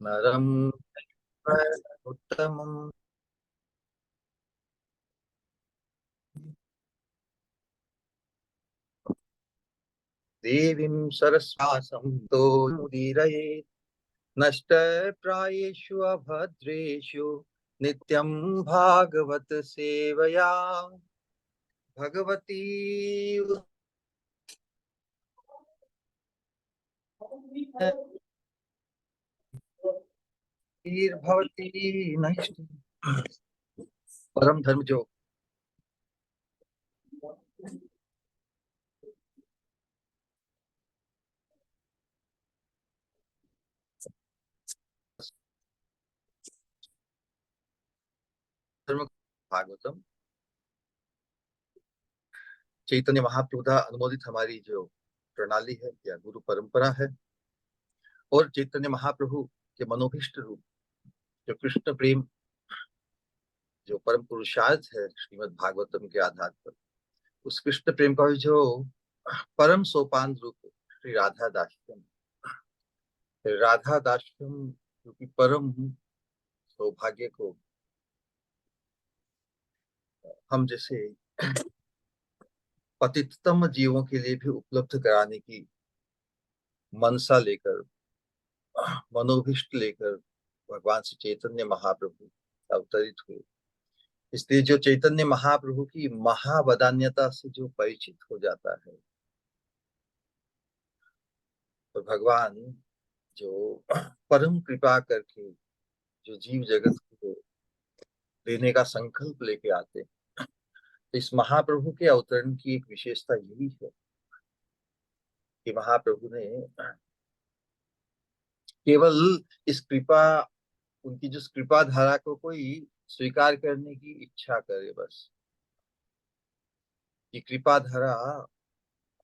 नरम उत्तमम देवीं सरस्वासं तो मुदीरयेत् नष्ट प्रायेषु अभद्रेषु नित्यं भागवत सेवया भगवती भवती नष्ट परम धर्म जो धर्म भागवतम चैतन्य महाप्रभु द्वारा अनुमोदित हमारी जो प्रणाली है या गुरु परंपरा है और चैतन्य महाप्रभु के मनोभिष्ट रूप जो कृष्ण प्रेम जो परम पुरुषार्थ है श्रीमद् भागवतम के आधार पर उस कृष्ण प्रेम का जो परम सोपान रूप श्री राधा दास्यम राधा दास्यम जो कि परम सौभाग्य को हम जैसे पतिततम जीवों के लिए भी उपलब्ध कराने की मनसा लेकर मनोभिष्ट लेकर भगवान श्री चैतन्य महाप्रभु अवतरित हुए। इसलिए जो चैतन्य महाप्रभु की महावदान्यता से जो परिचित हो जाता है तो भगवान जो परम कृपा करके जो जीव जगत को देने का संकल्प लेके आते हैं तो इस महाप्रभु के अवतरण की एक विशेषता यही है कि महाप्रभु ने केवल इस कृपा उनकी जो कृपा धारा को कोई स्वीकार करने की इच्छा करे बस ये कृपा धारा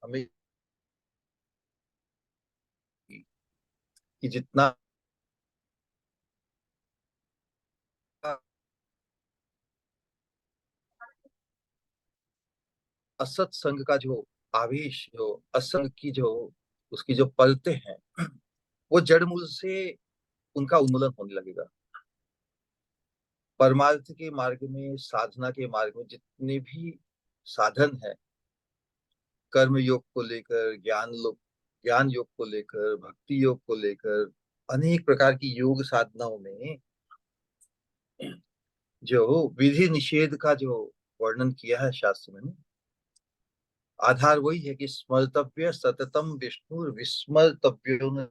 हमें कि जितना असत संग का जो आवेश जो असंग की जो उसकी जो पलते हैं वो जड़ मूल से उनका उन्मूलन होने लगेगा। परमार्थ के मार्ग में साधना के मार्ग में जितने भी साधन है कर्म योग को लेकर ज्ञान योग को लेकर भक्ति योग को लेकर अनेक प्रकार की योग साधनाओं में जो विधि निषेध का जो वर्णन किया है शास्त्र में आधार वही है कि स्मर्तव्य सततम विष्णु विस्मर्तव्यो न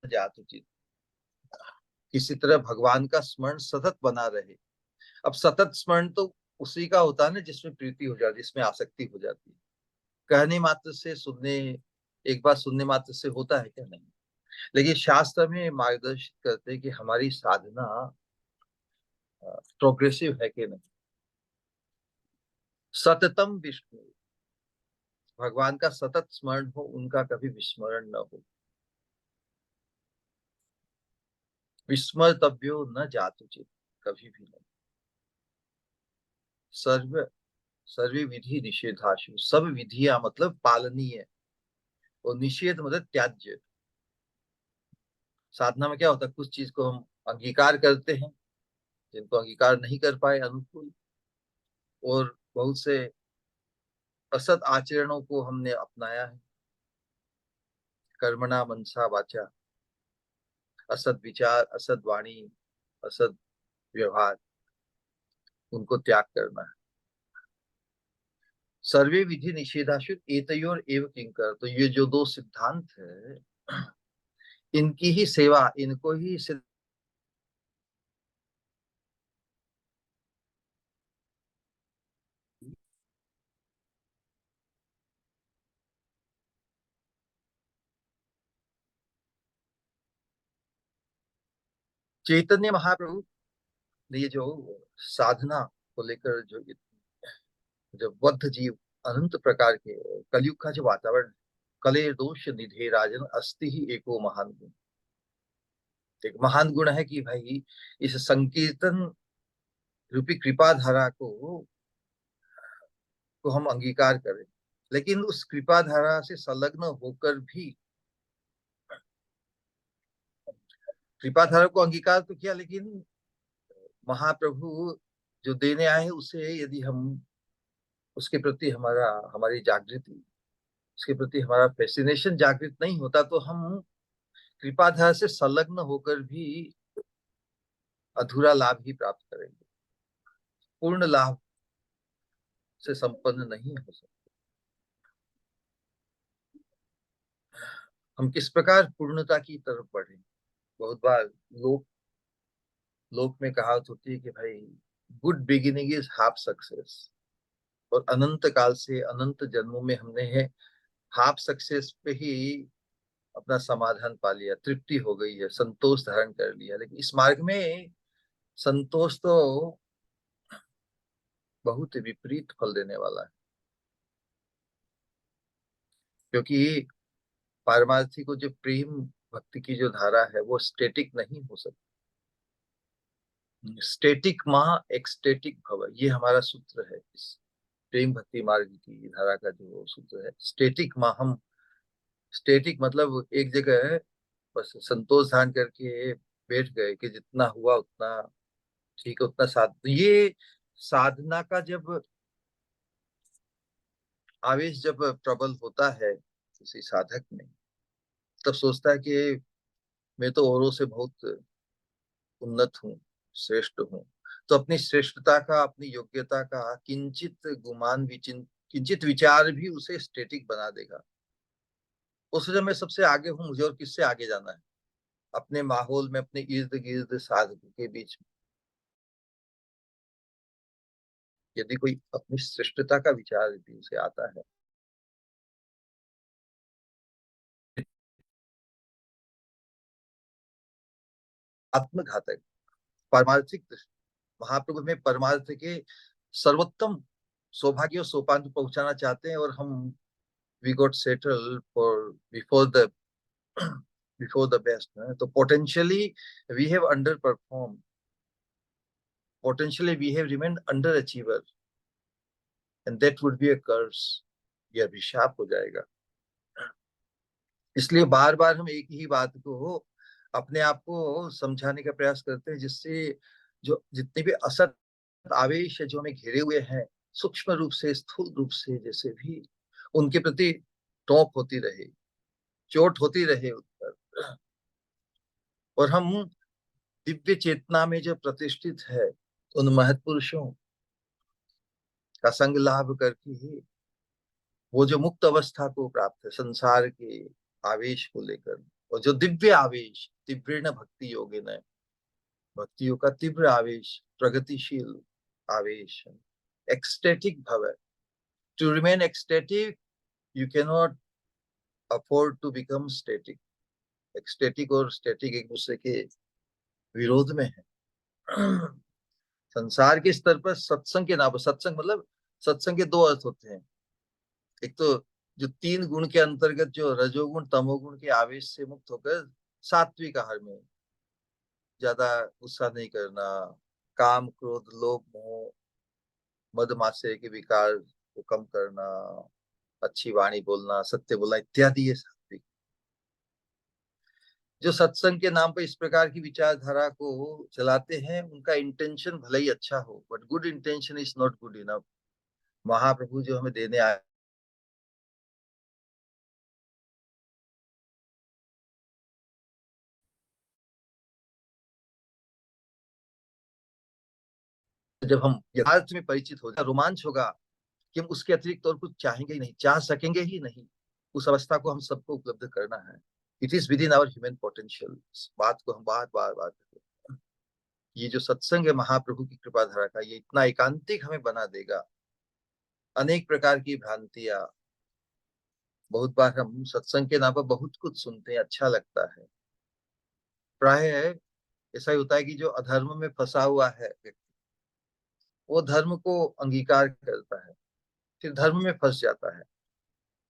जातुचित किसी तरह भगवान का स्मरण सतत बना रहे। अब सतत स्मरण तो उसी का होता है ना जिसमें प्रीति हो जाती है जिसमें आसक्ति हो जाती है। कहने मात्र से सुनने एक बार सुनने मात्र से होता है क्या? नहीं। लेकिन शास्त्र में मार्गदर्शित करते हैं कि हमारी साधना प्रोग्रेसिव है कि नहीं। सततम विष्णु भगवान का सतत स्मरण हो उनका कभी विस्मरण न हो। विस्मर्तव्यो न जातुचित कभी भी नहीं। सर्व सर्वे विधि निषेधाशु सब विधियां मतलब पालनीय और निषेध मतलब त्याज्य। साधना में क्या होता है कुछ चीज को हम अंगीकार करते हैं जिनको अंगीकार नहीं कर पाए अनुकूल और बहुत से असत आचरणों को हमने अपनाया है। कर्मणा मनसा वाचा असद विचार असद वाणी असद व्यवहार उनको त्याग करना है। सर्वे विधि निषेधाशु एतयोर एव किंकर तो ये जो दो सिद्धांत है इनकी ही सेवा इनको ही चैतन्य महाप्रभु ने ये जो साधना को लेकर जो जब बद्ध जीव अनंत प्रकार के कलयुग का जो वातावरण कले दोष निधे राजन अस्ति ही एको महान गुण। एक महान गुण है कि भाई इस संकीर्तन रूपी कृपा धारा को हम अंगीकार करें लेकिन उस कृपा धारा से संलग्न होकर भी कृपाधारा को अंगीकार तो किया, लेकिन महाप्रभु जो देने आए हैं उसे यदि हम उसके प्रति हमारी जागृति, उसके प्रति हमारा फैसिनेशन जागृत नहीं होता, तो हम कृपाधारा से संलग्न होकर भी अधूरा लाभ ही प्राप्त करेंगे, पूर्ण लाभ से संपन्न नहीं हो सकते। हम किस प्रकार पूर्णता की तरफ बढ़े। बहुत बार लोक लोक में कहावत होती है कि भाई, good beginning is half success. और अनंत काल से अनंत जन्मों में हमने हाफ सक्सेस पे ही अपना समाधान पा लिया, तृप्ति हो गई है, संतोष धारण कर लिया। लेकिन इस मार्ग में संतोष तो बहुत विपरीत फल देने वाला है, क्योंकि पारमार्थी को जो प्रेम भक्ति की जो धारा है वो स्टेटिक नहीं हो सकती। स्टेटिक माह एक्सटेटिक भव, ये हमारा सूत्र है इस प्रेम भक्ति मार्ग की धारा का जो सूत्र है। स्टेटिक माह, हम स्टेटिक मतलब एक जगह बस संतोष धारण करके बैठ गए कि जितना हुआ उतना ठीक है, उतना ये साधना का जब आवेश जब प्रबल होता है किसी साधक में, तब सोचता है कि मैं तो औरों से बहुत उन्नत हूँ, श्रेष्ठ हूँ। तो अपनी श्रेष्ठता का, अपनी योग्यता का किंचित गुमान विचिन किंचित विचार भी उसे स्टेटिक बना देगा। उस समय मैं सबसे आगे हूँ, मुझे और किससे आगे जाना है। अपने माहौल में, अपने इर्द गिर्द साधकों के बीच में यदि कोई अपनी श्रेष्ठता का विचार यदि उसे आता है, आत्मघातक, पारमार्थिक महाप्रभु में परमार्थ के सर्वोत्तम सौभाग्य और सोपान को पहुंचाना चाहते हैं, और हम we got settle for before the best. तो potentially we have under perform, potentially we have remained under achiever, and that would be a curse, यह अभिशाप हो जाएगा। इसलिए बार बार हम एक ही बात को अपने आप को समझाने का प्रयास करते हैं, जिससे जो जितने भी असत आवेश है जो हमें घेरे हुए हैं, सूक्ष्म रूप से, स्थूल रूप से, जैसे भी उनके प्रति टोक होती रहे, चोट होती रहे उन पर, और हम दिव्य चेतना में जो प्रतिष्ठित है उन महत्पुरुषों का संग लाभ करके ही वो जो मुक्त अवस्था को प्राप्त है संसार के आवेश को लेकर, और जो दिव्य आवेश, तीव्रेण भक्ति योगिन, भक्तियों का तीव्र आवेश, प्रगतिशील आवेश, एक्सटेटिक भव। To remain ecstatic you can not afford to become static. Ecstatic और स्टेटिक एक दूसरे के विरोध में है। संसार के स्तर पर सत्संग के नाम पर, सत्संग मतलब, सत्संग के दो अर्थ होते हैं। एक तो जो तीन गुण के अंतर्गत जो रजोगुण तमोगुण के आवेश से मुक्त होकर सात्विक आहार में, ज्यादा गुस्सा नहीं करना, काम क्रोध लोभ मोह मद मात्सर्य के विकार को कम करना, अच्छी वाणी बोलना, सत्य बोलना इत्यादि, ये सात्विक। जो सत्संग के नाम पर इस प्रकार की विचारधारा को चलाते हैं, उनका इंटेंशन भले ही अच्छा हो, but good intention is not good enough. महाप्रभु जो हमें देने आए, जब हम यथार्थ में परिचित हो जाए, रोमांच होगा कि हम उसके अतिरिक्त और कुछ चाहेंगे ही नहीं, चाह सकेंगे ही नहीं। उस अवस्था को हम सबको उपलब्ध करना है। It is within our human potential. इस बात को हम बार बार बार करते हैं। ये जो सत्संग है महाप्रभु की कृपा धारा का, ये इतना एकांतिक हमें बना देगा। अनेक प्रकार की भ्रांतियां, बहुत बार हम सत्संग के नाम पर बहुत कुछ सुनते हैं, अच्छा लगता है। प्राय ऐसा ही होता है कि जो अधर्म में फंसा हुआ है व्यक्ति, वो धर्म को अंगीकार करता है, फिर धर्म में फंस जाता है।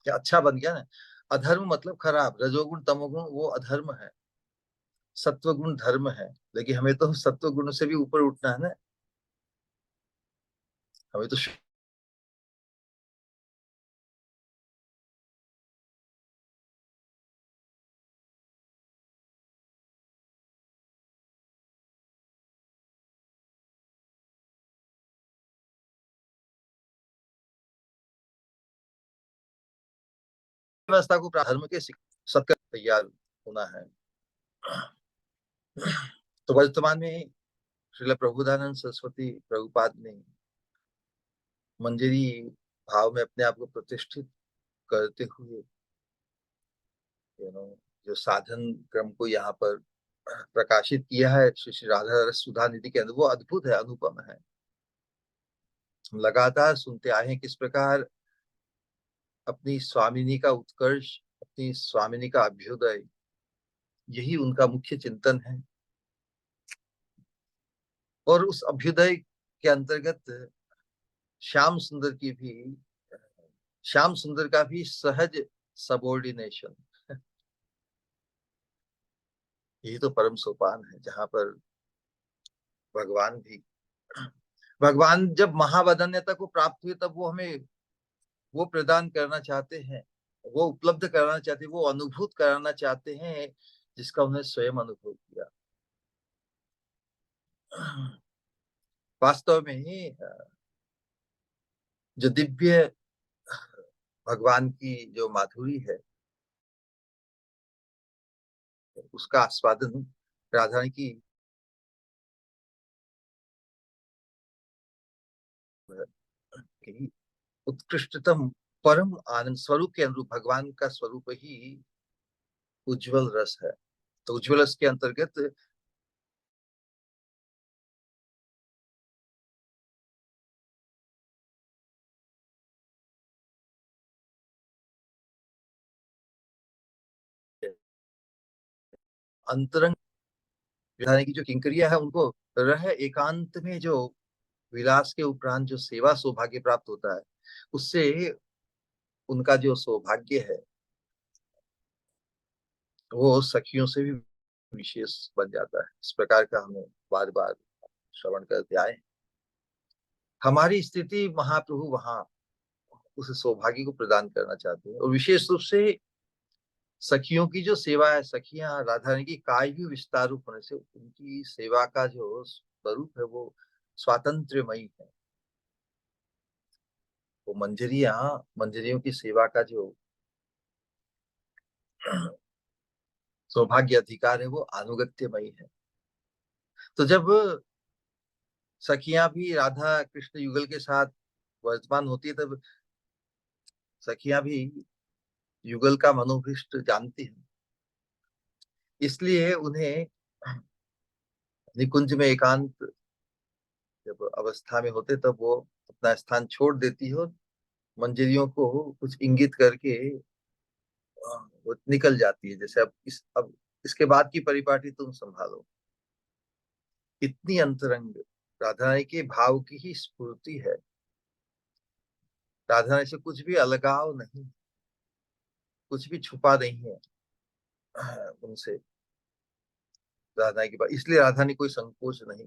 क्या अच्छा बन गया ना। अधर्म मतलब खराब, रजोगुण तमोगुण वो अधर्म है, सत्वगुण धर्म है। लेकिन हमें तो सत्वगुण से भी ऊपर उठना है ना। हमें तो व्यवस्था को धर्म के सत्य तैयार होना है। तो वर्तमान में श्रील प्रभुदानंद सरस्वती प्रभुपाद ने मंजरी भाव में अपने आप को प्रतिष्ठित करते हुए जो साधन क्रम को यहाँ पर प्रकाशित किया है श्री श्री राधा रस सुधा निधि के अंदर, वो अद्भुत है, अनुपम है। हम लगातार सुनते आए हैं किस प्रकार अपनी स्वामिनी का उत्कर्ष, अपनी स्वामिनी का अभ्युदय, यही उनका मुख्य चिंतन है। और उस अभ्युदय के अंतर्गत श्याम सुंदर की भी, श्याम सुंदर का भी सहज सबॉर्डिनेशन, यही तो परम सोपान है जहां पर भगवान भी, भगवान जब महावदन्यता को प्राप्त हुए तब वो हमें वो प्रदान करना चाहते हैं, वो उपलब्ध कराना चाहते हैं, वो अनुभूत कराना चाहते हैं जिसका उन्हें स्वयं अनुभव किया। वास्तव में ही जो दिव्य भगवान की जो माधुरी है उसका आस्वादन राधा रानी की उत्कृष्टतम परम आनंद स्वरूप के अनुरूप भगवान का स्वरूप ही उज्जवल रस है। तो उज्जवल रस के अंतर्गत अंतरंग विधान की जो किंकरिया है उनको रह एकांत में जो विलास के उपरांत जो सेवा सौभाग्य प्राप्त होता है, उससे उनका जो सौभाग्य है वो सखियों से भी विशेष बन जाता है। इस प्रकार का हमें बार बार श्रवण करते आए। हमारी स्थिति महाप्रभु वहां उस सौभाग्य को प्रदान करना चाहते हैं, और विशेष रूप से सखियों की जो सेवा है, सखियां राधा रानी की कायु विस्तार रूप होने से उनकी सेवा का जो स्वरूप है वो स्वातंत्र्यमयी है। वो मंजरियां, मंजरियों की सेवा का जो सौभाग्य अधिकार है वो अनुगत्यमयी है। तो जब सखियां भी राधा कृष्ण युगल के साथ वर्तमान होती है तब सखियां भी युगल का मनोभीष्ट जानती हैं, इसलिए उन्हें निकुंज में एकांत जब अवस्था में होते तब वो अपना स्थान छोड़ देती है और मंजरियों को कुछ इंगित करके वो निकल जाती है, जैसे अब इसके बाद की परिपाटी तुम संभालो। इतनी अंतरंग राधा रानी के भाव की ही स्फूर्ति है, राधा रानी से कुछ भी अलगाव नहीं, कुछ भी छुपा नहीं है उनसे राधा रानी के पास, इसलिए राधा रानी कोई संकोच नहीं।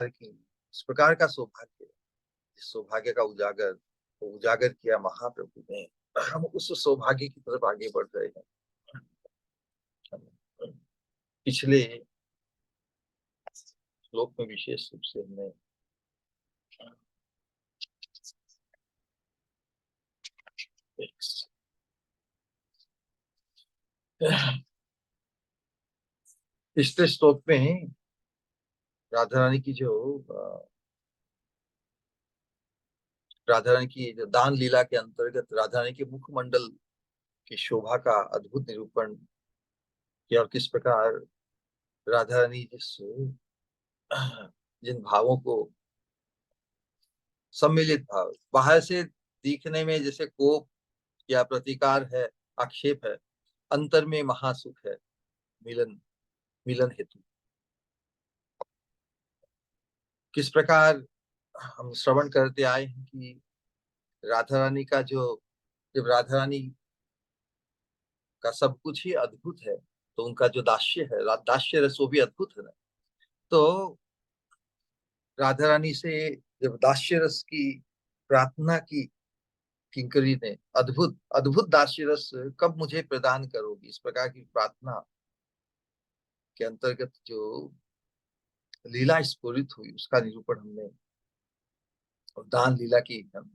कि इस प्रकार का सौभाग्य, इस सौभाग्य का उजागर वो उजागर किया महाप्रभु ने, हम उस सौभाग्य की तरफ आगे बढ़ रहे हैं। पिछले श्लोक में विशेष रूप से हमने पिछले श्लोक में राधा रानी की जो राधा रानी की जो दान लीला के अंतर्गत राधा रानी के मुखमंडल की शोभा का अद्भुत निरूपण किया, और किस प्रकार राधा रानी जिन भावों को, सम्मिलित भाव, बाहर से दिखने में जैसे कोप या प्रतिकार है, आक्षेप है, अंतर में महासुख है, मिलन, मिलन हेतु। किस प्रकार हम श्रवण करते आए हैं कि राधा रानी का जो, जब राधा रानी का सब कुछ ही अद्भुत है तो उनका जो दास्य है, दास्य रस, वो भी अद्भुत है ना। तो राधा रानी से जब दास्य रस की प्रार्थना की किंकरी ने अद्भुत अद्भुत दास्य रस कब मुझे प्रदान करोगी, इस प्रकार की प्रार्थना के अंतर्गत जो लीला स्फुरित हुई उसका निरूपण हमने और दान लीला की हम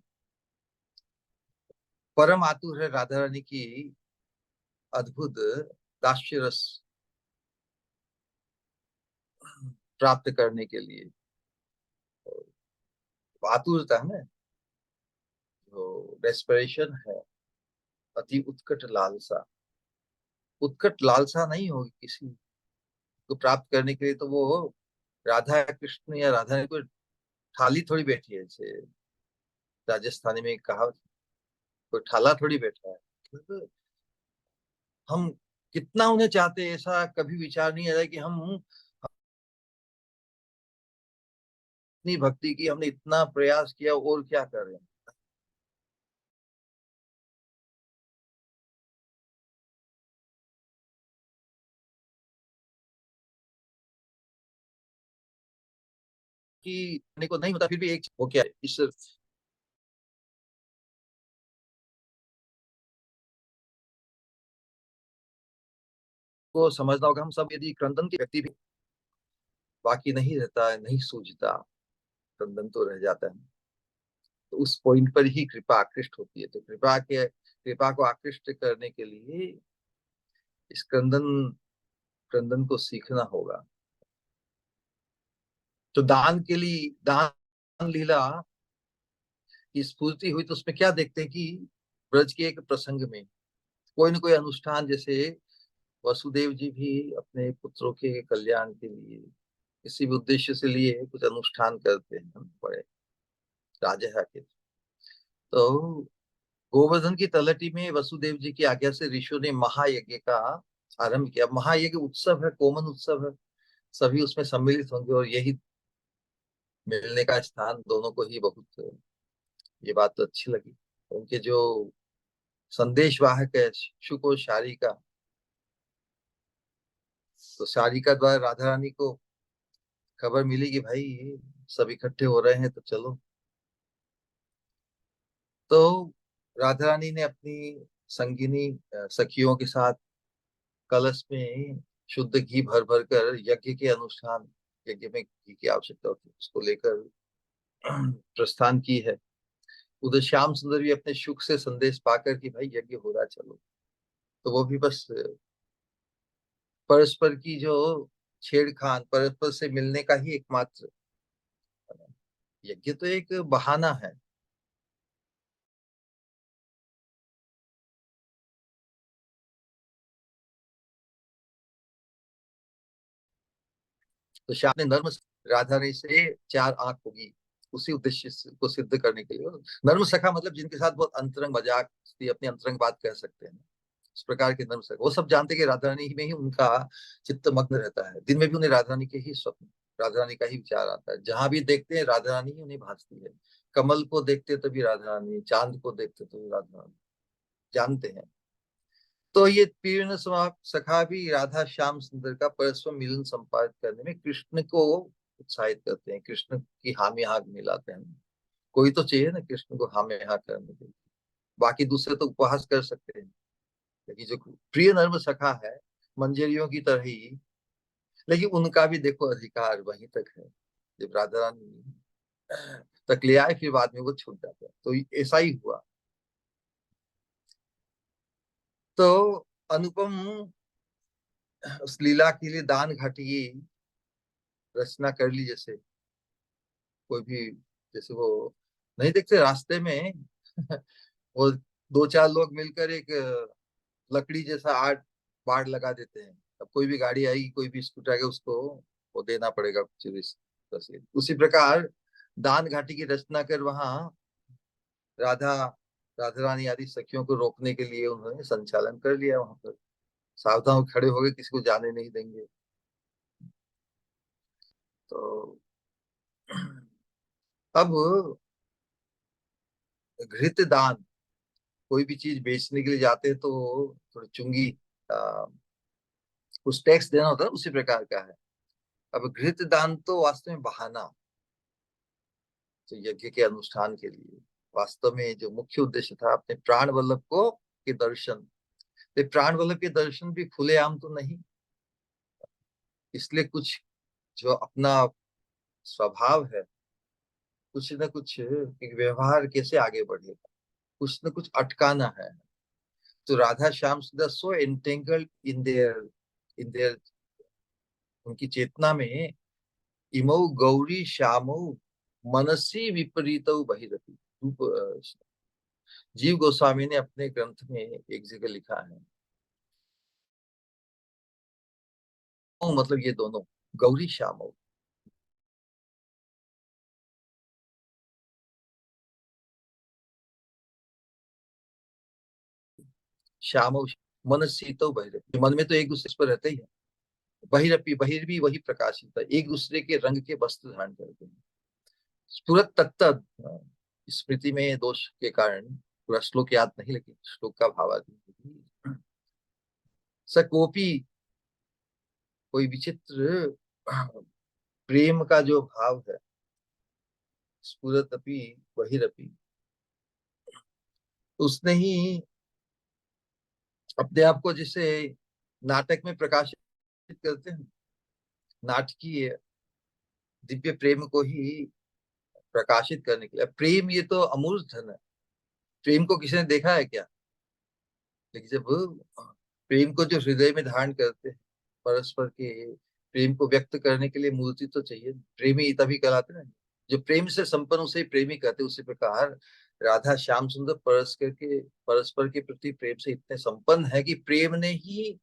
परम आतुर है राधा रानी की अद्भुत दास्य रस प्राप्त करने के लिए। आतुरता है ना, जो डेस्परेशन है, अति उत्कट लालसा। उत्कट लालसा नहीं होगी किसी को प्राप्त करने के लिए तो वो राधा कृष्ण या राधा रानी को थाली थोड़ी बैठी है, जैसे राजस्थानी में कहा, कोई ठाला थोड़ी बैठा है। तो हम कितना उन्हें चाहते हैं, ऐसा कभी विचार नहीं आ रहा है कि हम इतनी भक्ति की, हमने इतना प्रयास किया और क्या कर रहे हैं। कि करने को नहीं होता, फिर भी एक वो क्या है, इस को समझना होगा। हम सब यदि क्रंदन के व्यक्ति भी, बाकी नहीं रहता है, नहीं सूझता, क्रंदन तो रह जाता है। तो उस पॉइंट पर ही कृपा आकृष्ट होती है। तो कृपा को आकृष्ट करने के लिए इस क्रंदन को सीखना होगा। तो दान के लिए, दान लीला की स्फूर्ति हुई तो उसमें क्या देखते हैं कि ब्रज के एक प्रसंग में कोई न कोई अनुष्ठान, जैसे वसुदेव जी भी अपने पुत्रों के कल्याण के लिए किसी भी उद्देश्य से लिए कुछ अनुष्ठान करते हैं बड़े राजा के। तो गोवर्धन की तलहटी में वसुदेव जी की आज्ञा से ऋषियों ने महायज्ञ का आरंभ किया। महायज्ञ उत्सव है, कोमन उत्सव है, सभी उसमें सम्मिलित होंगे और यही मिलने का स्थान दोनों को ही बहुत, ये बात तो अच्छी लगी। उनके जो संदेश वाहक है शुक और शारिका, तो शारिका द्वारा राधा रानी को खबर मिली कि भाई सब इकट्ठे हो रहे हैं तो चलो। तो राधा रानी ने अपनी संगिनी सखियों के साथ कलश में शुद्ध घी भर भर कर यज्ञ के अनुष्ठान, यज्ञ में घी की आवश्यकता होती है उसको लेकर प्रस्थान की है। उधर श्याम सुंदर भी अपने सुख से संदेश पाकर कि भाई यज्ञ हो रहा है चलो। तो वो भी बस परस्पर की जो छेड़खान, परस्पर से मिलने का ही एकमात्र, यज्ञ तो एक बहाना है। तो श्याम ने राधा रानी से चार आंख होगी उसी उद्देश्य को सिद्ध करने के लिए। नर्म सखा मतलब जिनके साथ बहुत अंतरंग मजाक, अपनी अंतरंग बात कह सकते हैं, इस प्रकार के नर्म सखा। वो सब जानते हैं कि राधा रानी में ही उनका चित्त मग्न रहता है। दिन में भी उन्हें राधा रानी के ही स्वप्न, राधा रानी का ही विचार आता है। जहां भी देखते हैं राधा रानी ही उन्हें भासती है। कमल को देखते तो भी राधा रानी, चांद को देखते तो भी राधा रानी, जानते हैं। तो ये तीर्ण सखा भी राधा श्याम सुंदर का परस्पर मिलन संपादित करने में कृष्ण को उत्साहित करते हैं, कृष्ण की हामी हाक मिलाते हैं। कोई तो चाहिए ना कृष्ण को हामी हाक करने के लिए। बाकी दूसरे तो उपहास कर सकते हैं, लेकिन जो प्रिय नर्म सखा है, मंजरियों की तरह ही, लेकिन उनका भी देखो अधिकार वहीं तक है। जब राधा रानी तक ले आए फिर बाद में वो छूट जाता है। तो ऐसा ही हुआ। तो अनुपम उस लीला के लिए दान घाटी की रचना कर ली। जैसे कोई भी, जैसे वो नहीं देखते रास्ते में वो दो चार लोग मिलकर एक लकड़ी जैसा आर्ट बाड़ लगा देते हैं। अब कोई भी गाड़ी आएगी, कोई भी स्कूटर आएगा, उसको वो देना पड़ेगा कुछ रसीद। उसी प्रकार दान घाटी की रचना कर वहां राधा राधा रानी आदि सखियों को रोकने के लिए उन्होंने संचालन कर लिया वहां पर। सावधान खड़े हो गए, किसी को जाने नहीं देंगे। तो अब घृत दान, कोई भी चीज बेचने के लिए जाते हैं तो थोड़ी चुंगी, आ, कुछ टैक्स देना होता है, उसी प्रकार का है। अब घृत दान तो वास्तव में बहाना, तो यज्ञ के अनुष्ठान के लिए। वास्तव में जो मुख्य उद्देश्य था अपने प्राण वल्लभ को के दर्शन, तो प्राण वल्लभ के दर्शन भी खुलेआम तो नहीं, इसलिए कुछ जो अपना स्वभाव है, कुछ न कुछ एक व्यवहार कैसे आगे बढ़ेगा, कुछ न कुछ अटकाना है। तो राधा श्याम सुंदर सो एंटेंगल्ड इन देयर उनकी चेतना में, इमौ गौरी श्यामौ मनसी विपरीतौ बहिरति। जीव गोस्वामी ने अपने ग्रंथ में एक जगह लिखा है, मतलब ये दोनों गौरी श्यामौ, श्यामौ मनसी तो बहिरति, मन में तो एक दूसरे पर रहते ही है। बहिरपी, बहिर्भी वही प्रकाशित है, एक दूसरे के रंग के वस्त्र धारण करते हैं। स्फुरत तत्त, स्मृति में दोष के कारण पूरा श्लोक याद नहीं, लेकिन श्लोक का भावार्थ, सकोपी, कोई विचित्र प्रेम का जो भाव है, स्फुरत अपी बहिरपी, उसने ही अपने आप को जिसे नाटक में प्रकाशित करते हैं, नाटकीय दिव्य प्रेम को ही प्रकाशित करने के लिए। प्रेम ये तो अमूर्त धन है, प्रेम को किसी ने देखा है क्या? लेकिन जब प्रेम को जो हृदय में धारण करते हैं, परस्पर के प्रेम को व्यक्त करने के लिए मूर्ति तो चाहिए, प्रेमी तभी कहलाते हैं। जो प्रेम से संपन्न उसे प्रेमी कहते हैं। उसी प्रकार राधा श्याम सुंदर परस्पर के प्रति प्रेम से इतने संपन्न है कि प्रेम ने ही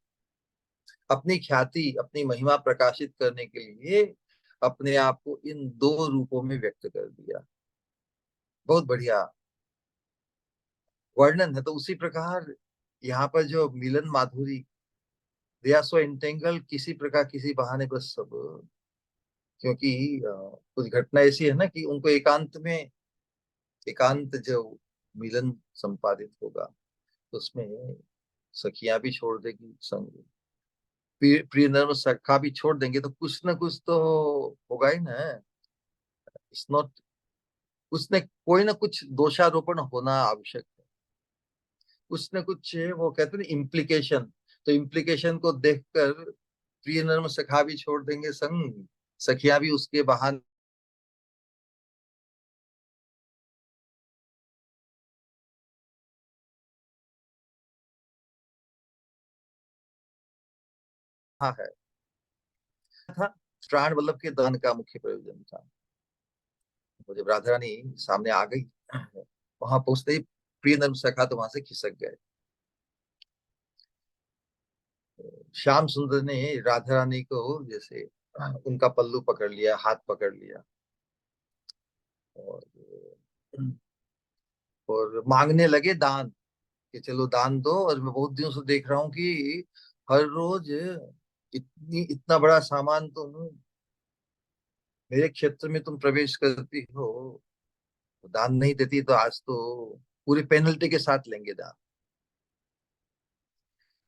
अपनी ख्याति, अपनी महिमा प्रकाशित करने के लिए अपने आप को इन दो रूपों में व्यक्त कर दिया। बहुत बढ़िया वर्णन है। तो उसी प्रकार यहाँ पर जो मिलन माधुरी, दे आर सो एंटेंगल, किसी प्रकार किसी बहाने बस सब, क्योंकि कुछ घटना ऐसी है ना कि उनको एकांत में, एकांत जो मिलन संपादित होगा तो उसमें सखियां भी छोड़ देगी संग, प्रिय नर्म सखा भी छोड़ देंगे, तो कुछ ना कुछ तो होगा ही ना। इट्स नॉट, उसने कोई ना कुछ दोषारोपण होना आवश्यक है, कुछ ना कुछ वो कहते हैं इम्प्लीकेशन। तो इम्प्लीकेशन को देखकर प्रिय नर्म सखा भी छोड़ देंगे संग, सखियां भी उसके बहाने। हाँ है, था प्राण वल्लभ के दान का मुख्य प्रयोजन था। तो जब राधा रानी सामने आ गई, वहां पहुंचते ही प्रिय नर्म सखा तो वहां से खिसक गए। श्याम सुंदर ने राधा रानी को जैसे उनका पल्लू पकड़ लिया, हाथ पकड़ लिया, और मांगने लगे दान, कि चलो दान दो, और मैं बहुत दिनों से देख रहा हूँ कि हर रोज इतना बड़ा सामान तुम मेरे क्षेत्र में तुम प्रवेश करती हो, दान नहीं देती, तो आज तो पूरी पेनल्टी के साथ लेंगे दान।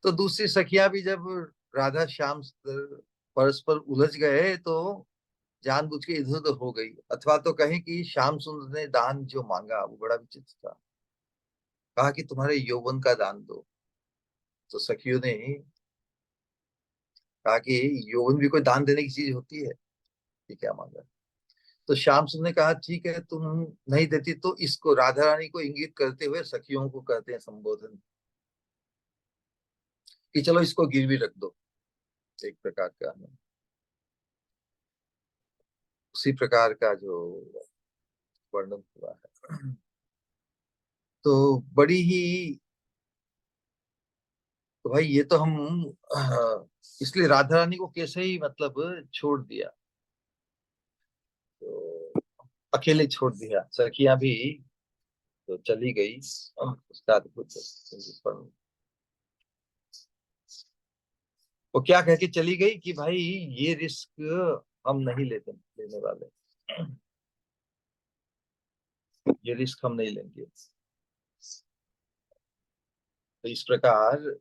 तो दूसरी सखियां भी जब राधा श्याम परस्पर उलझ गए तो जानबूझ के इधर उधर हो गई, अथवा तो कहें कि श्याम सुंदर ने दान जो मांगा वो बड़ा विचित्र था। कहा कि तुम्हारे यौवन का दान दो। तो सखियों ने कहा कि यौवन भी कोई दान देने की चीज होती है, ये क्या मांगा? तो श्याम सुंदर ने कहा ठीक है, तुम नहीं देती तो इसको, राधा रानी को इंगित करते हुए सखियों को कहते हैं संबोधन, कि चलो इसको गिरवी रख दो, एक प्रकार का। उसी प्रकार का जो वर्णन हुआ है, तो बड़ी ही, तो भाई ये तो हम इसलिए राधा रानी को कैसे ही मतलब छोड़ दिया, तो अकेले छोड़ दिया, सखियां भी तो चली गई। उसका अद्भुत निरूपण। वो क्या कह के चली गई कि भाई ये रिस्क हम नहीं लेने वाले, ये रिस्क हम नहीं लेंगे। तो इस प्रकार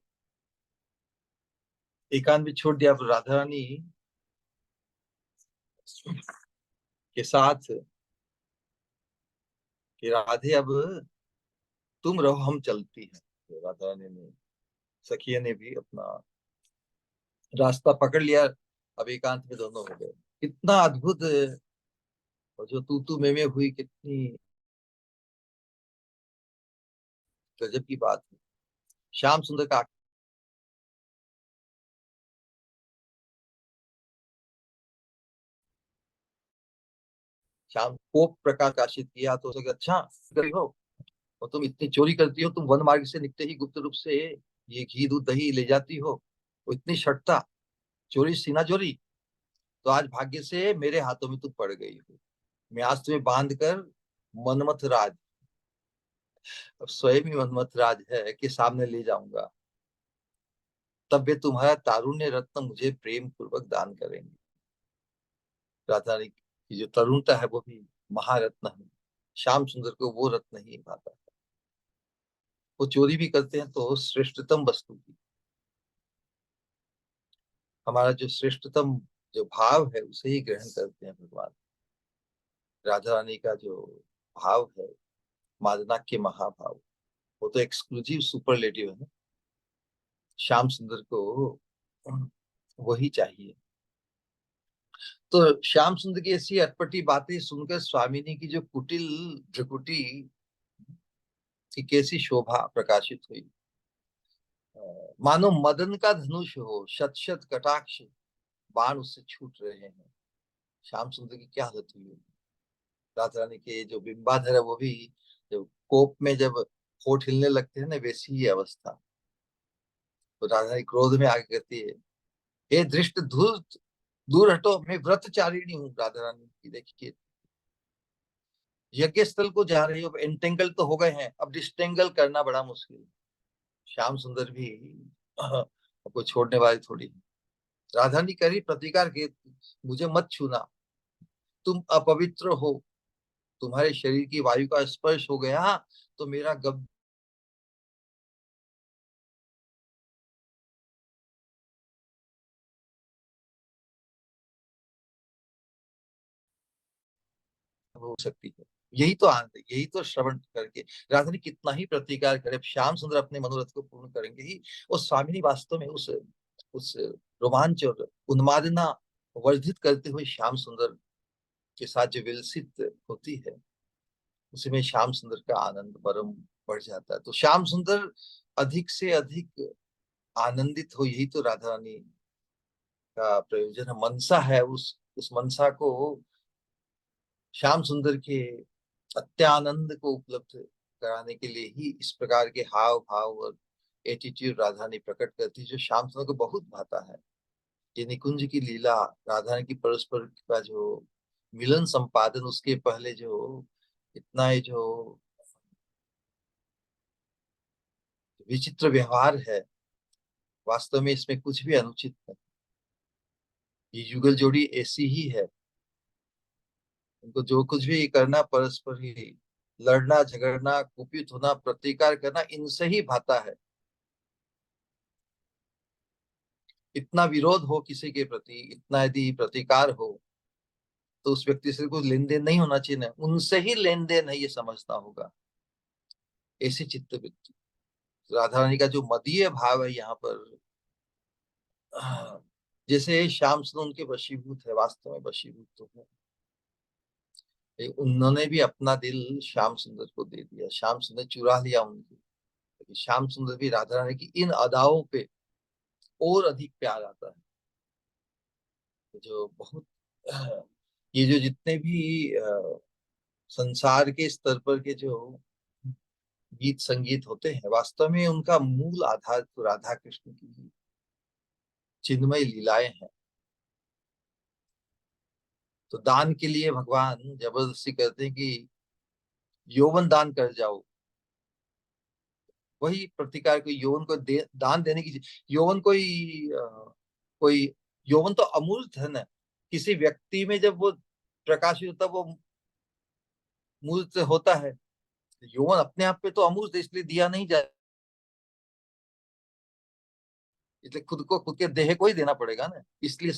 एकांत भी छोड़ दिया, फिर राधा रानी के साथ कि राधे अब तुम रहो, हम चलती हैं। तो राधा रानी ने, सखिया ने भी अपना रास्ता पकड़ लिया। अब एकांत में दोनों हो गए। कितना अद्भुत, और जो तू मैं हुई, कितनी गजब की बात है। श्याम सुंदर का, श्याम को प्रकाशित किया तो उसे अच्छा करी हो, और तुम इतनी चोरी करती हो, तुम वन मार्ग से निकलते ही गुप्त रूप से ये घी दूध दही ले जाती हो, वो इतनी शर्ता, चोरी सीना चोरी। तो आज भाग्य से मेरे हाथों में तू पड़ गई हो। मैं आज तुम्हें बांध कर मनमथ राज, अब स्वयं ही मनमथ राज है कि सामने ले जाऊंगा। तब वे तुम्हारा तारुण्य रत्न मुझे प्रेम पूर्वक दान करेंगे। राधा रानी की जो तरुणता है वो भी महारत्न है। श्याम सुंदर को वो रत्न ही भाता है। वो चोरी भी करते हैं तो श्रेष्ठतम वस्तु की। हमारा जो श्रेष्ठतम जो भाव है उसे ही ग्रहण करते हैं भगवान। राधा रानी का जो भाव है, मादनाक्य महाभाव, वो तो एक्सक्लूसिव सुपरलेटिव है ना। श्याम सुंदर को वही चाहिए। तो श्याम सुंदर की ऐसी अटपटी बातें सुनकर स्वामिनी की जो कुटिल भ्रुकुटी की कैसी शोभा प्रकाशित हुई। मानो मदन का धनुष हो, शत शत कटाक्ष बाण उससे छूट रहे हैं। श्याम सुंदर की क्या हालत हुई होगी। राधा रानी के जो बिंबाधर है वो भी, जब कोप में जब होठ हिलने लगते हैं ना, वैसी ही अवस्था। तो राधा रानी क्रोध में आगे कहती है, हे दृष्ट धूर्त, दूर हटो, मैं व्रतचारिणी हूँ। राधा रानी की देखिए, यज्ञ स्थल को जा रही हो, एंटेंगल तो हो गए हैं, अब डिस्टेंगल करना बड़ा मुश्किल। श्याम सुंदर भी आपको छोड़ने वाली थोड़ी। राधा ने करी प्रतिकार के, मुझे मत छूना, तुम अपवित्र हो। तुम्हारे शरीर की वायु का स्पर्श हो गया तो मेरा गब हो सकती है। यही तो आनंद है, यही तो श्रवण करके राधा ने कितना ही प्रतिकार करे, श्याम सुंदर अपने मनोरथ को पूर्ण करेंगे ही। और स्वामिनी वास्तव में उस रोमांच और उन्मादना वर्धित करते हुए श्याम सुंदर के साथ जो विलसित होती है, उसमें श्याम सुंदर का आनंद परम बढ़ जाता है। तो श्याम सुंदर अधिक से अधिक आनंदित हो, यही तो राधा रानी का प्रयोजन है, मनसा है। उस मनसा को श्याम सुंदर के अत्यानंद को उपलब्ध कराने के लिए ही इस प्रकार के हाव भाव और एटीट्यूड राधा ने प्रकट करती, जो श्याम सुंदर को बहुत भाता है। ये निकुंज की लीला, राधा रानी की परस्पर का जो मिलन संपादन, उसके पहले जो इतना ही जो विचित्र व्यवहार है, वास्तव में इसमें कुछ भी अनुचित नहीं। ये युगल जोड़ी ऐसी ही है। उनको जो कुछ भी करना, परस्पर ही लड़ना झगड़ना, कुपित होना, प्रतिकार करना, इनसे ही भाता है। इतना विरोध हो किसी के प्रति, इतना यदि प्रतिकार हो, तो उस व्यक्ति से कुछ लेन देन नहीं होना चाहिए ना, उनसे ही लेन देन है, ये समझना होगा। ऐसी चित्त वृत्ति, राधा रानी का जो मदीय भाव है यहाँ पर, जैसे श्याम सुंदर उनके वशीभूत है, वास्तव में वशीभूत तो है। उन्होंने भी अपना दिल श्याम सुंदर को दे दिया, श्याम सुंदर चुरा लिया उनकी। लेकिन श्याम सुंदर भी राधा रानी की इन अदाओं पे और अधिक प्यार आता है। जो बहुत ये जो जितने भी संसार के स्तर पर के जो गीत संगीत होते हैं, वास्तव में उनका मूल आधार तो राधा कृष्ण की ही चिन्मय लीलाएं हैं। तो दान के लिए भगवान जबरदस्ती करते हैं कि यौवन दान कर जाओ। वही प्रतिकार को यौवन को दान देने की, यौवन कोई यौवन तो अमूर्त है ना। किसी व्यक्ति में जब वो प्रकाशित होता है, वो मूर्त होता है। यौवन अपने आप पे तो अमूर्त है, इसलिए दिया नहीं जाए, इसलिए खुद को, खुद के देह को ही देना पड़ेगा ना, इसलिए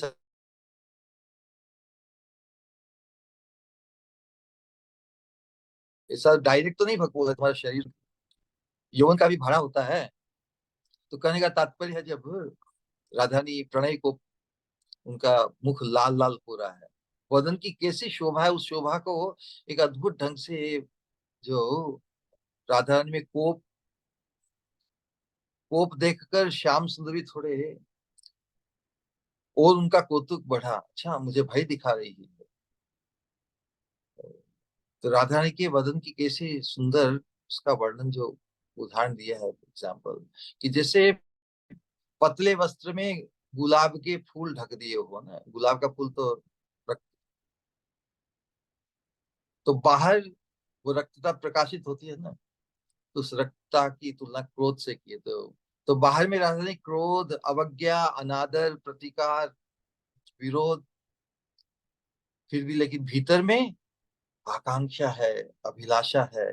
ऐसा डायरेक्ट तो नहीं भगवत है, तुम्हारा शरीर यौवन का भी भाड़ा होता है। तो कहने का तात्पर्य है, जब राधा रानी प्रणय को, उनका मुख लाल लाल हो रहा है, वदन की कैसी शोभा है, उस शोभा को एक अद्भुत ढंग से जो राधा रानी में कोप कोप देखकर श्याम सुंदरी थोड़े और उनका कौतुक बढ़ा, अच्छा मुझे भय दिखा रही है। तो राधा रानी के वदन की कैसे सुंदर, उसका वर्णन जो उदाहरण दिया है एग्जाम्पल, कि जैसे पतले वस्त्र में गुलाब के फूल ढक दिए हो ना, गुलाब का फूल तो तो बाहर वो रक्तता प्रकाशित होती है ना, तो उस रक्तता की तुलना क्रोध से की है। तो बाहर में राधा रानी क्रोध, अवज्ञा, अनादर, प्रतिकार, विरोध, फिर भी लेकिन भीतर में आकांक्षा है, अभिलाषा है।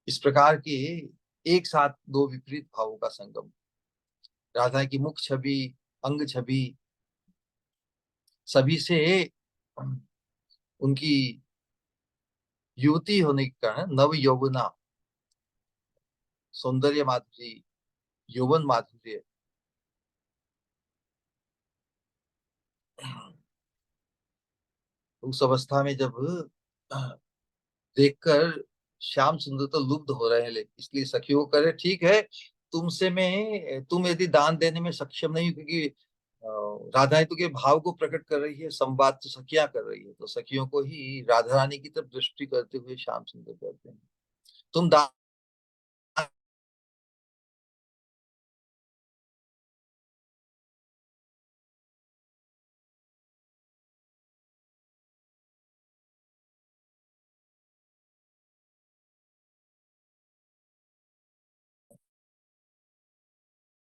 इस प्रकार के एक साथ दो विपरीत भावों का संगम, राधा की मुख छवि, अंग छवि, सभी से उनकी युवती होने के कारण नव यौवना, सौंदर्य माधुरी, यौवन माधुर्य, उस अवस्था में जब देखकर श्याम सुंदर तो लुब्ध हो रहे हैं, लेकिन इसलिए सखियों करे ठीक है, तुमसे मैं, तुम यदि दान देने में सक्षम नहीं हो, क्योंकि राधा रानी तो के भाव को प्रकट कर रही है, संवाद तो सखियां कर रही है, तो सखियों को ही राधा रानी की तरफ दृष्टि करते हुए श्याम सुंदर कहते हैं, तुम दान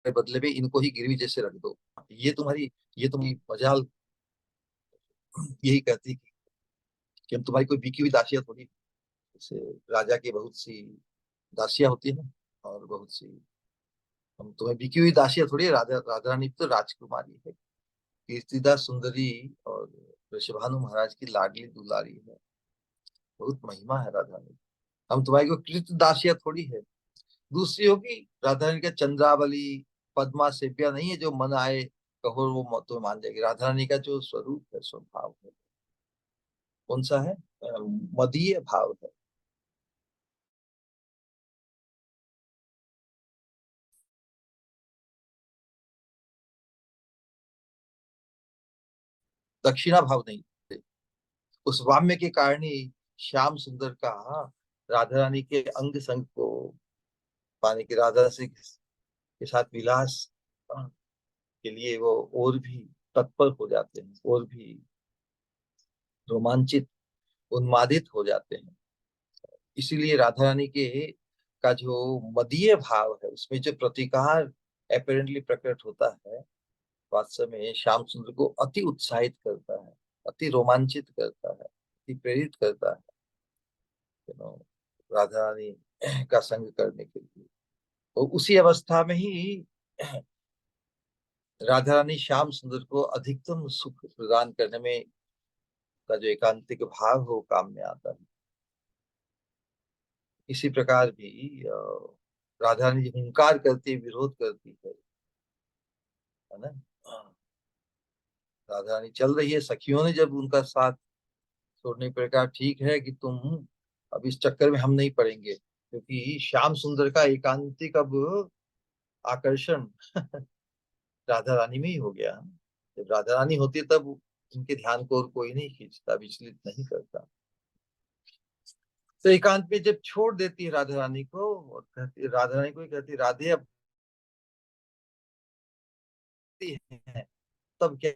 के बदले में इनको ही गिरवी जैसे रख दो, ये तुम्हारी मजाल यही कहती है कि हम तुम्हारी कोई बिकी हुई दासियां थोड़ी, जैसे राजा की बहुत सी दासियां होती है ना, और बहुत सी, हम तुम्हें बिकी हुई दासियां थोड़ी है, राधा रानी तो राजकुमारी है, कीर्तिदा सुंदरी, और वृषभानु महाराज की लाडली दुलारी है, बहुत महिमा है राधा रानी। हम तुम्हारी को कृत दासियां थोड़ी है। दूसरी होगी राधा रानी का चंद्रावली, पद्मा सेव्या नहीं है, जो मन आए कहो वो तुम्हें मान जाएगी। राधा रानी का जो स्वरूप है, स्वभाव है, कौन सा है? मदीय भाव है। दक्षिणा भाव नहीं है। उस वाम्य के कारण ही श्याम सुंदर का राधा रानी के अंग संग को पाने की, राधा से के साथ विलास के लिए वो और भी तत्पर हो जाते हैं, और भी रोमांचित, उन्मादित हो जाते हैं। इसीलिए राधा रानी के का जो मदीय भाव है, उसमें जो प्रतिकार अपेरेंटली प्रकट होता है, वास्तव में श्याम सुंदर को अति उत्साहित करता है, अति रोमांचित करता है, अति प्रेरित करता है, यू नो, राधा रानी का संग करने के लिए। और उसी अवस्था में ही राधा रानी श्याम सुंदर को अधिकतम सुख प्रदान करने में का जो एकांतिक भाव हो काम में आता है। इसी प्रकार भी राधा रानी हुंकार करती है, विरोध करती है ना। राधा रानी चल रही है, सखियों ने जब उनका साथ छोड़ने पर कहा ठीक है कि तुम, अब इस चक्कर में हम नहीं पड़ेंगे, क्योंकि श्याम सुंदर का एकांतिक अब आकर्षण राधा रानी में ही हो गया। जब राधा रानी होती है तब उनके ध्यान को और कोई नहीं खींचता, विचलित नहीं करता। तो एकांत में जब छोड़ देती है राधा रानी को, और कहती, राधा रानी को ही कहती राधे अब है, तब क्या,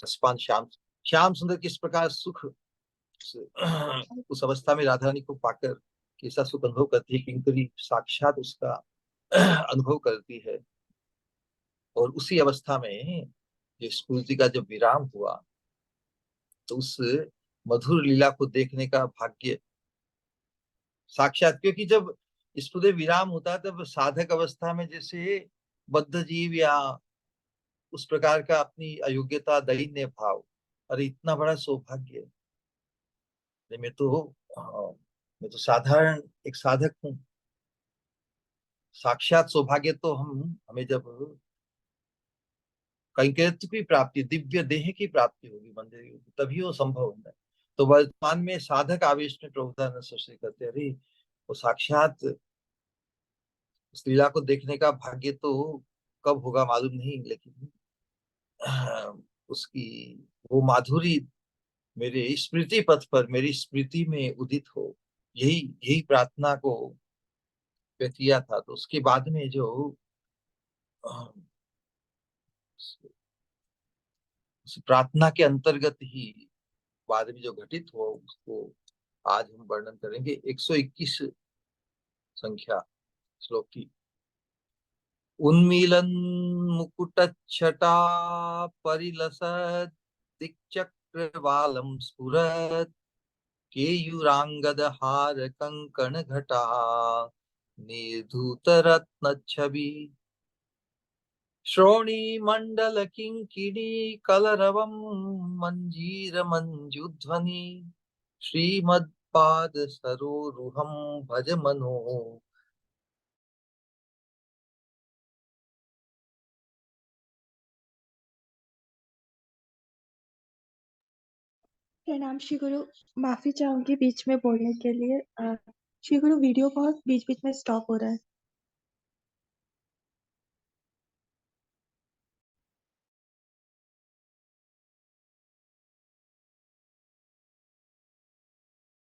जसपान श्याम, श्याम सुंदर किस प्रकार सुख उस अवस्था में राधा रानी को पाकर कैसा सुख अनुभव करती है, किंकरी साक्षात उसका अनुभव करती है। और उसी अवस्था में जो स्फूर्ति का जब विराम हुआ, तो उस मधुर लीला को देखने का भाग्य साक्षात, क्योंकि जब इस पूरे विराम होता है तब साधक अवस्था में जैसे बद्ध जीव या उस प्रकार का अपनी अयोग्यता, दैन्य भाव, अरे इतना बड़ा सौभाग्य है। मैं तो हाँ, मैं तो साधारण एक साधक हूँ। साक्षात सौभाग्य तो हम हमें जब कैंकर्य की प्राप्ति, दिव्य देह की प्राप्ति होगी, मंदिर की होगी, तभी वो संभव होता है। तो वर्तमान में साधक आवेश में प्रभुदानंद सरस्वती करते हैं, अरे वो साक्षात उस लीला को देखने का भाग्य तो कब होगा मालूम नहीं, लेकिन उसकी वो माधुरी मेरे स्मृति पथ पर, मेरी स्मृति में उदित हो, यही यही प्रार्थना को व्यक्त किया था। तो उसके बाद में जो अ, उस प्रार्थना के अंतर्गत ही बाद में जो घटित हुआ उसको आज हम वर्णन करेंगे। 121 संख्या श्लोक की। उन्मीलन मुकुटच्छटा परिलसत् दिक्चक्रवालं स्फुरत् केयूरांगद कंकण घटा निर्धूतरत्नच्छवि श्रोणी मंडल किंकिणी कलरवं मंजीर मंजुध्वनि श्रीमद्पाद सरोरुहं भज मनो। प्रणाम श्री गुरु। माफी चाहूंगी बीच में बोलने के लिए। श्री गुरु, वीडियो बहुत बीच बीच में स्टॉप हो रहा है।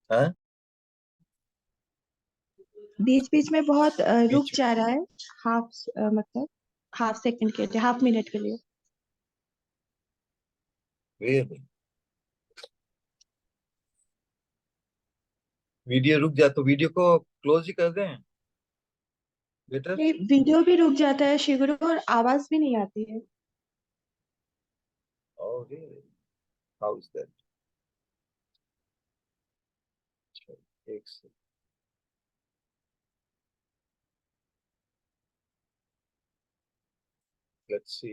हैं? बीच बीच में बहुत रुक बीच जा रहा है। हाफ मतलब हाफ सेकंड के लिए, हाफ मिनट के लिए। में वीडियो रुक जाए तो वीडियो को क्लोज ही कर दें बेटर। नहीं, वीडियो भी रुक जाता है श्री गुरु, और आवाज भी नहीं आती है। Okay, how is that? एक से लेट्स सी।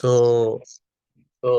तो तो